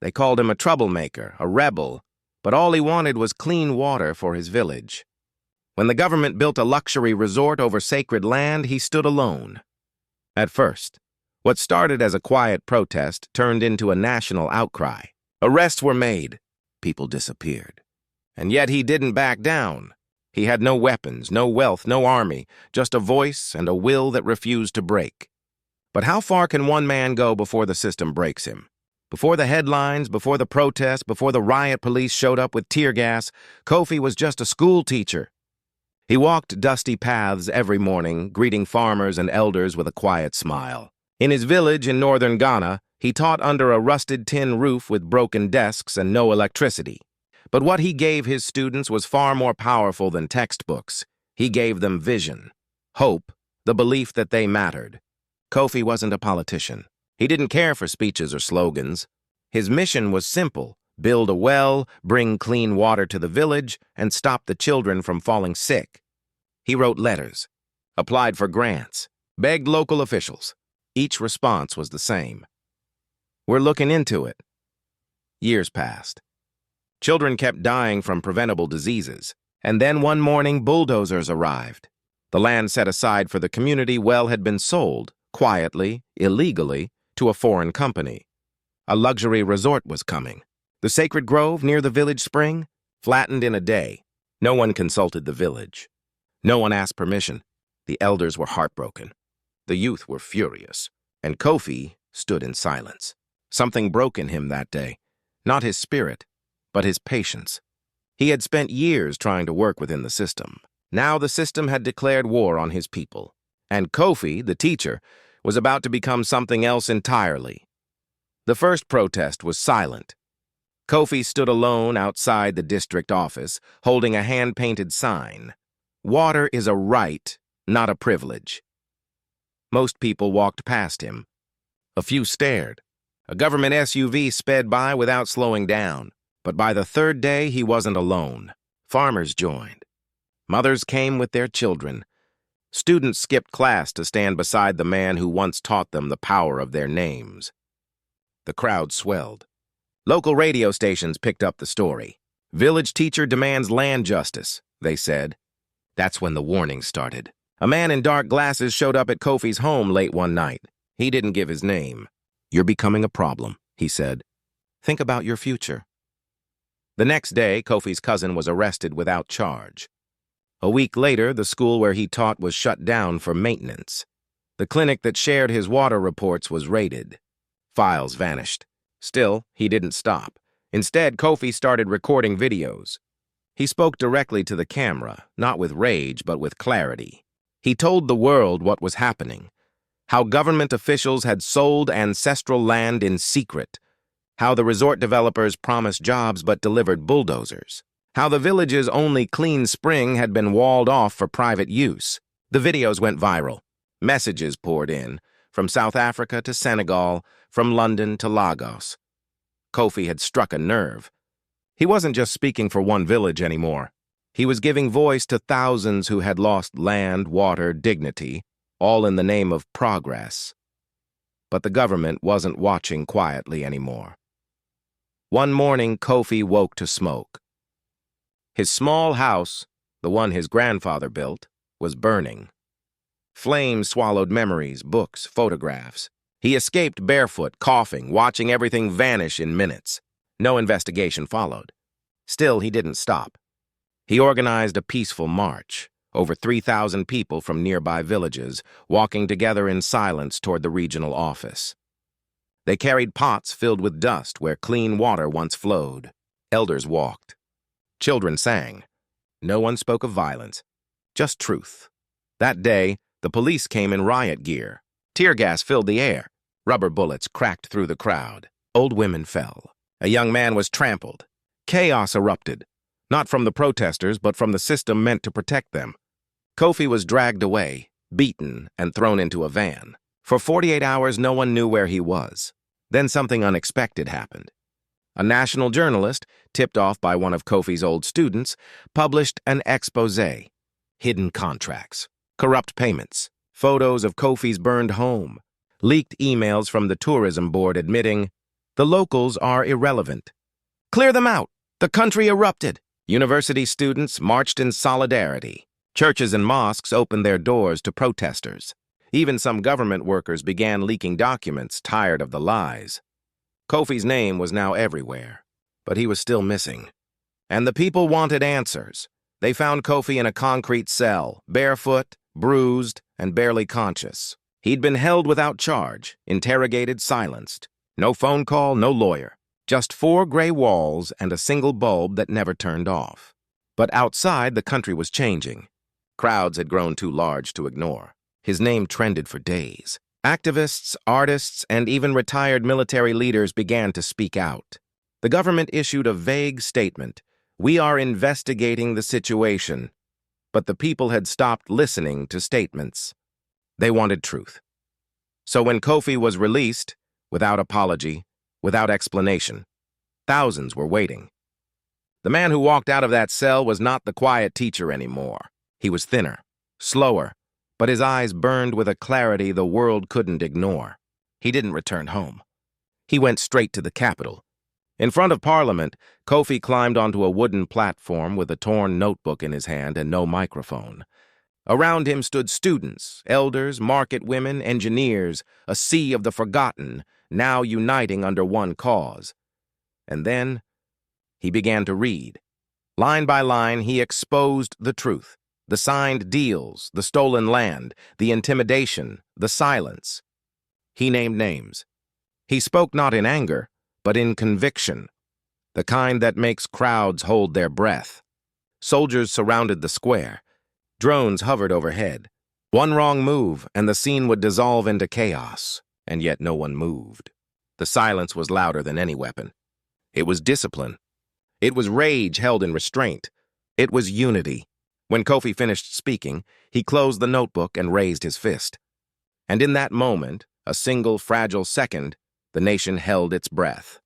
They called him a troublemaker, a rebel, but all he wanted was clean water for his village. When the government built a luxury resort over sacred land, he stood alone. At first, what started as a quiet protest turned into a national outcry. Arrests were made. People disappeared. And yet he didn't back down. He had no weapons, no wealth, no army, just a voice and a will that refused to break. But how far can one man go before the system breaks him? Before the headlines, before the protests, before the riot police showed up with tear gas, Kofi was just a school teacher. He walked dusty paths every morning, greeting farmers and elders with a quiet smile. In his village in northern Ghana, he taught under a rusted tin roof with broken desks and no electricity. But what he gave his students was far more powerful than textbooks. He gave them vision, hope, the belief that they mattered. Kofi wasn't a politician. He didn't care for speeches or slogans. His mission was simple: build a well, bring clean water to the village, and stop the children from falling sick. He wrote letters, applied for grants, begged local officials. Each response was the same: "We're looking into it." Years passed. Children kept dying from preventable diseases. And then one morning, bulldozers arrived. The land set aside for the community well had been sold, quietly, illegally, to a foreign company. A luxury resort was coming. The sacred grove near the village spring, flattened in a day. No one consulted the village. No one asked permission. The elders were heartbroken. The youth were furious. And Kofi stood in silence. Something broke in him that day. Not his spirit, but his patience. He had spent years trying to work within the system. Now the system had declared war on his people. And Kofi, the teacher, was about to become something else entirely. The first protest was silent. Kofi stood alone outside the district office, holding a hand-painted sign. "Water is a right, not a privilege." Most people walked past him. A few stared. A government SUV sped by without slowing down. But by the third day, he wasn't alone. Farmers joined. Mothers came with their children. Students skipped class to stand beside the man who once taught them the power of their names. The crowd swelled. Local radio stations picked up the story. "Village teacher demands land justice," they said. That's when the warning started. A man in dark glasses showed up at Kofi's home late one night. He didn't give his name. "You're becoming a problem," he said. "Think about your future." The next day, Kofi's cousin was arrested without charge. A week later, the school where he taught was shut down for maintenance. The clinic that shared his water reports was raided. Files vanished. Still, he didn't stop. Instead, Kofi started recording videos. He spoke directly to the camera, not with rage, but with clarity. He told the world what was happening, how government officials had sold ancestral land in secret, how the resort developers promised jobs but delivered bulldozers, how the village's only clean spring had been walled off for private use. The videos went viral. Messages poured in, from South Africa to Senegal, from London to Lagos. Kofi had struck a nerve. He wasn't just speaking for one village anymore. He was giving voice to thousands who had lost land, water, dignity, all in the name of progress. But the government wasn't watching quietly anymore. One morning, Kofi woke to smoke. His small house, the one his grandfather built, was burning. Flames swallowed memories, books, photographs. He escaped barefoot, coughing, watching everything vanish in minutes. No investigation followed. Still, he didn't stop. He organized a peaceful march, over 3,000 people from nearby villages, walking together in silence toward the regional office. They carried pots filled with dust where clean water once flowed. Elders walked. Children sang. No one spoke of violence, just truth. That day, the police came in riot gear. Tear gas filled the air. Rubber bullets cracked through the crowd. Old women fell. A young man was trampled. Chaos erupted, not from the protesters, but from the system meant to protect them. Kofi was dragged away, beaten, and thrown into a van. For 48 hours, no one knew where he was. Then something unexpected happened. A national journalist, tipped off by one of Kofi's old students, published an exposé. Hidden contracts, corrupt payments, photos of Kofi's burned home, leaked emails from the tourism board admitting, The locals are irrelevant. Clear them out! The country erupted! University students marched in solidarity. Churches and mosques opened their doors to protesters. Even some government workers began leaking documents, tired of the lies. Kofi's name was now everywhere, but he was still missing. And the people wanted answers. They found Kofi in a concrete cell, barefoot, bruised, and barely conscious. He'd been held without charge, interrogated, silenced. No phone call, no lawyer. Just 4 gray walls and a single bulb that never turned off. But outside, the country was changing. Crowds had grown too large to ignore. His name trended for days. Activists, artists, and even retired military leaders began to speak out. The government issued a vague statement. We are investigating the situation. But the people had stopped listening to statements. They wanted truth. So when Kofi was released, without apology, without explanation, thousands were waiting. The man who walked out of that cell was not the quiet teacher anymore. He was thinner, slower, but his eyes burned with a clarity the world couldn't ignore. He didn't return home. He went straight to the capital. In front of Parliament, Kofi climbed onto a wooden platform with a torn notebook in his hand and no microphone. Around him stood students, elders, market women, engineers, a sea of the forgotten, now uniting under one cause. And then he began to read. Line by line, he exposed the truth. The signed deals, the stolen land, the intimidation, the silence. He named names. He spoke not in anger, but in conviction, the kind that makes crowds hold their breath. Soldiers surrounded the square. Drones hovered overhead. One wrong move, and the scene would dissolve into chaos, and yet no one moved. The silence was louder than any weapon. It was discipline. It was rage held in restraint. It was unity. When Kofi finished speaking, he closed the notebook and raised his fist. And in that moment, a single fragile second, the nation held its breath.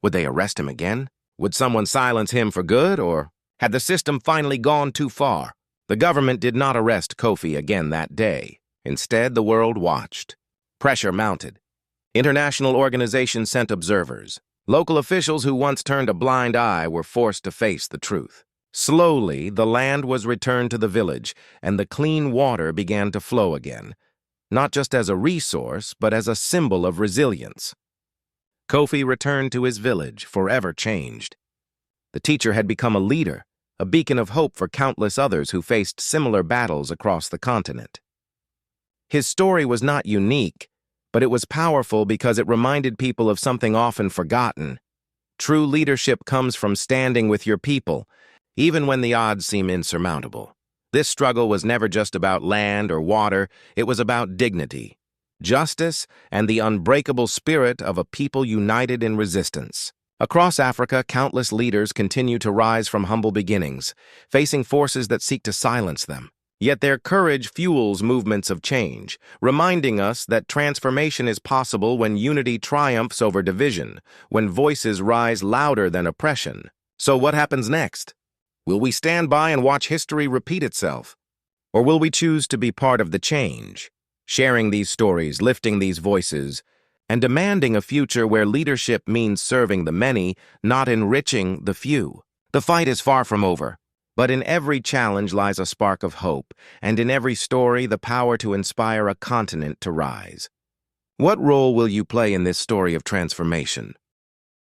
Would they arrest him again? Would someone silence him for good, or had the system finally gone too far? The government did not arrest Kofi again that day. Instead, the world watched. Pressure mounted. International organizations sent observers. Local officials who once turned a blind eye were forced to face the truth. Slowly, the land was returned to the village, and the clean water began to flow again, not just as a resource, but as a symbol of resilience. Kofi returned to his village, forever changed. The teacher had become a leader, a beacon of hope for countless others who faced similar battles across the continent. His story was not unique, but it was powerful because it reminded people of something often forgotten. True leadership comes from standing with your people, even when the odds seem insurmountable. This struggle was never just about land or water, it was about dignity, justice, and the unbreakable spirit of a people united in resistance. Across Africa, countless leaders continue to rise from humble beginnings, facing forces that seek to silence them. Yet their courage fuels movements of change, reminding us that transformation is possible when unity triumphs over division, when voices rise louder than oppression. So what happens next? Will we stand by and watch history repeat itself? Or will we choose to be part of the change, sharing these stories, lifting these voices, and demanding a future where leadership means serving the many, not enriching the few? The fight is far from over, but in every challenge lies a spark of hope, and in every story the power to inspire a continent to rise. What role will you play in this story of transformation?